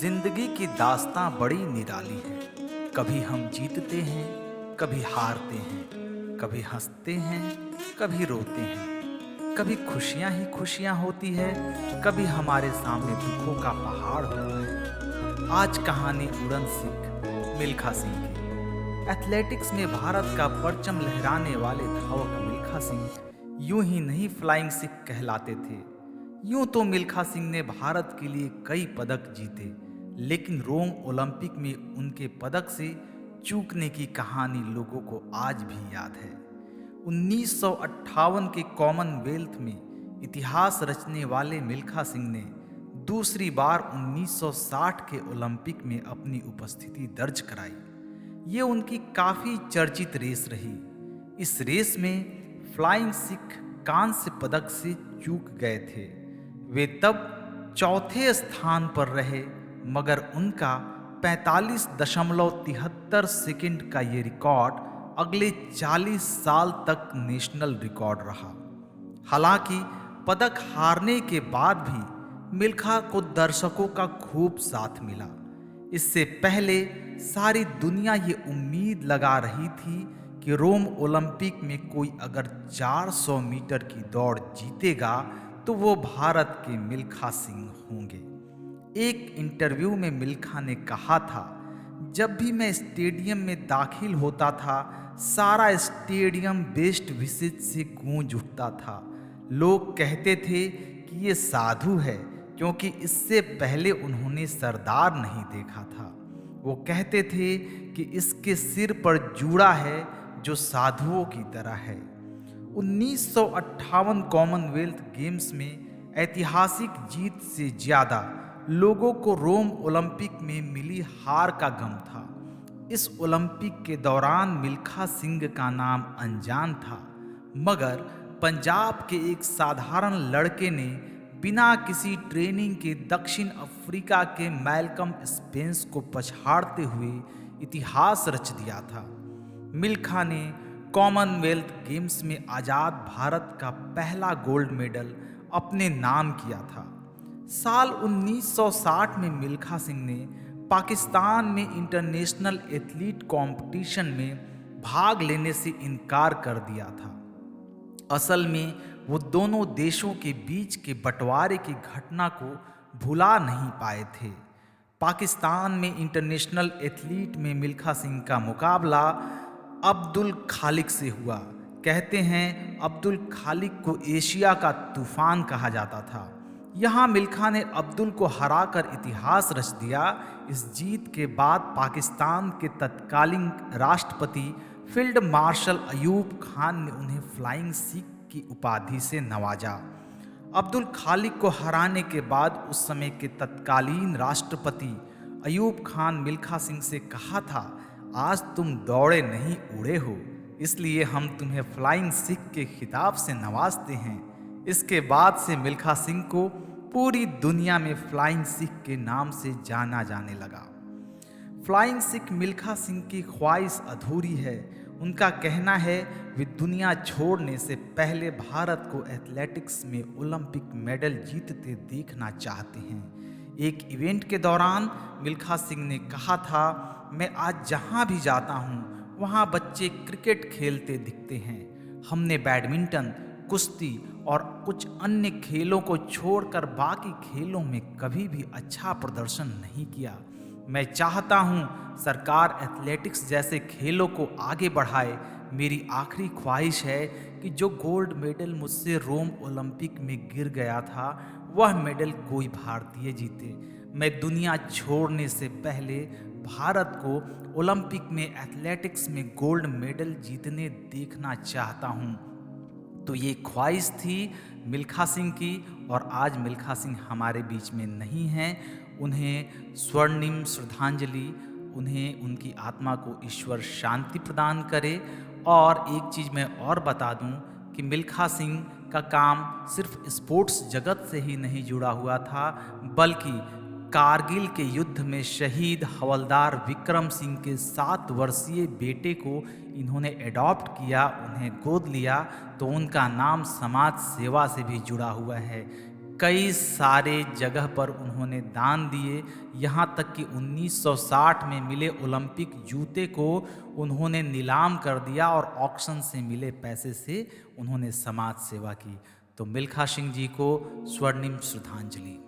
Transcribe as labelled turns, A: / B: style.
A: जिंदगी की दास्तां बड़ी निराली है। कभी हम जीतते हैं, कभी हारते हैं, कभी हंसते हैं, कभी रोते हैं। कभी खुशियां ही खुशियां होती है, कभी हमारे सामने दुखों का पहाड़ होता है। आज कहानी उड़न सिख मिल्खा सिंह की। एथलेटिक्स में भारत का परचम लहराने वाले धावक मिल्खा सिंह यूं ही नहीं फ्लाइंग सिख कहलाते थे। यूं तो मिल्खा सिंह ने भारत के लिए कई पदक जीते, लेकिन रोम ओलंपिक में उनके पदक से चूकने की कहानी लोगों को आज भी याद है। 1958 के कॉमनवेल्थ में इतिहास रचने वाले मिल्खा सिंह ने दूसरी बार 1960 के ओलंपिक में अपनी उपस्थिति दर्ज कराई। ये उनकी काफी चर्चित रेस रही। इस रेस में फ्लाइंग सिख कांस्य पदक से चूक गए थे। वे तब चौथे स्थान पर रहे, मगर उनका 45.73 सेकंड का ये रिकॉर्ड अगले 40 साल तक नेशनल रिकॉर्ड रहा। हालांकि पदक हारने के बाद भी मिल्खा को दर्शकों का खूब साथ मिला। इससे पहले सारी दुनिया ये उम्मीद लगा रही थी कि रोम ओलंपिक में कोई अगर 400 मीटर की दौड़ जीतेगा तो वो भारत के मिल्खा सिंह होंगे। एक इंटरव्यू में मिल्खा ने कहा था, जब भी मैं स्टेडियम में दाखिल होता था, सारा स्टेडियम बेस्ट विशेष से गूंज उठता था। लोग कहते थे कि ये साधु है, क्योंकि इससे पहले उन्होंने सरदार नहीं देखा था। वो कहते थे कि इसके सिर पर जूड़ा है जो साधुओं की तरह है। 1958 कॉमनवेल्थ गेम्स में ऐतिहासिक जीत से ज्यादा लोगों को रोम ओलंपिक में मिली हार का गम था। इस ओलंपिक के दौरान मिल्खा सिंह का नाम अनजान था, मगर पंजाब के एक साधारण लड़के ने बिना किसी ट्रेनिंग के दक्षिण अफ्रीका के मैल्कम स्पेंस को पछाड़ते हुए इतिहास रच दिया था। मिल्खा ने कॉमनवेल्थ गेम्स में आज़ाद भारत का पहला गोल्ड मेडल अपने नाम किया था। साल 1960 में मिल्खा सिंह ने पाकिस्तान में इंटरनेशनल एथलीट कंपटीशन में भाग लेने से इनकार कर दिया था। असल में वो दोनों देशों के बीच के बंटवारे की घटना को भुला नहीं पाए थे। पाकिस्तान में इंटरनेशनल एथलीट में मिल्खा सिंह का मुकाबला अब्दुल खालिक से हुआ। कहते हैं अब्दुल खालिक को एशिया का तूफान कहा जाता था। यहाँ मिल्खा ने अब्दुल को हराकर इतिहास रच दिया। इस जीत के बाद पाकिस्तान के तत्कालीन राष्ट्रपति फील्ड मार्शल अयूब खान ने उन्हें फ्लाइंग सिख की उपाधि से नवाजा। अब्दुल खालिक को हराने के बाद उस समय के तत्कालीन राष्ट्रपति अयूब खान मिल्खा सिंह से कहा था, आज तुम दौड़े नहीं उड़े हो, इसलिए हम तुम्हें फ्लाइंग सिख के खिताब से नवाजते हैं। इसके बाद से मिल्खा सिंह को पूरी दुनिया में फ्लाइंग सिख के नाम से जाना जाने लगा। फ्लाइंग सिख मिल्खा सिंह की ख्वाहिश अधूरी है। उनका कहना है वे दुनिया छोड़ने से पहले भारत को एथलेटिक्स में ओलंपिक मेडल जीतते देखना चाहते हैं। एक इवेंट के दौरान मिल्खा सिंह ने कहा था, मैं आज जहां भी जाता हूं वहां बच्चे क्रिकेट खेलते दिखते हैं। हमने बैडमिंटन, कुश्ती और कुछ अन्य खेलों को छोड़कर बाकी खेलों में कभी भी अच्छा प्रदर्शन नहीं किया। मैं चाहता हूं सरकार एथलेटिक्स जैसे खेलों को आगे बढ़ाए। मेरी आखिरी ख्वाहिश है कि जो गोल्ड मेडल मुझसे रोम ओलंपिक में गिर गया था, वह मेडल कोई भारतीय जीते। मैं दुनिया छोड़ने से पहले भारत को ओलंपिक में एथलेटिक्स में गोल्ड मेडल जीतने देखना चाहता हूं। तो ये ख्वाहिश थी मिल्खा सिंह की, और आज मिल्खा सिंह हमारे बीच में नहीं हैं। उन्हें स्वर्णिम श्रद्धांजलि, उन्हें उनकी आत्मा को ईश्वर शांति प्रदान करे। और एक चीज़ मैं और बता दूं कि मिल्खा सिंह का काम सिर्फ स्पोर्ट्स जगत से ही नहीं जुड़ा हुआ था, बल्कि कारगिल के युद्ध में शहीद हवलदार विक्रम सिंह के 7 वर्षीय बेटे को इन्होंने एडॉप्ट किया, उन्हें गोद लिया, तो उनका नाम समाज सेवा से भी जुड़ा हुआ है। कई सारे जगह पर उन्होंने दान दिए। यहाँ तक कि 1960 में मिले ओलंपिक जूते को उन्होंने नीलाम कर दिया और ऑक्शन से मिले पैसे से उन्होंने समाज सेवा की। तो मिल्खा सिंह जी को स्वर्णिम श्रद्धांजलि।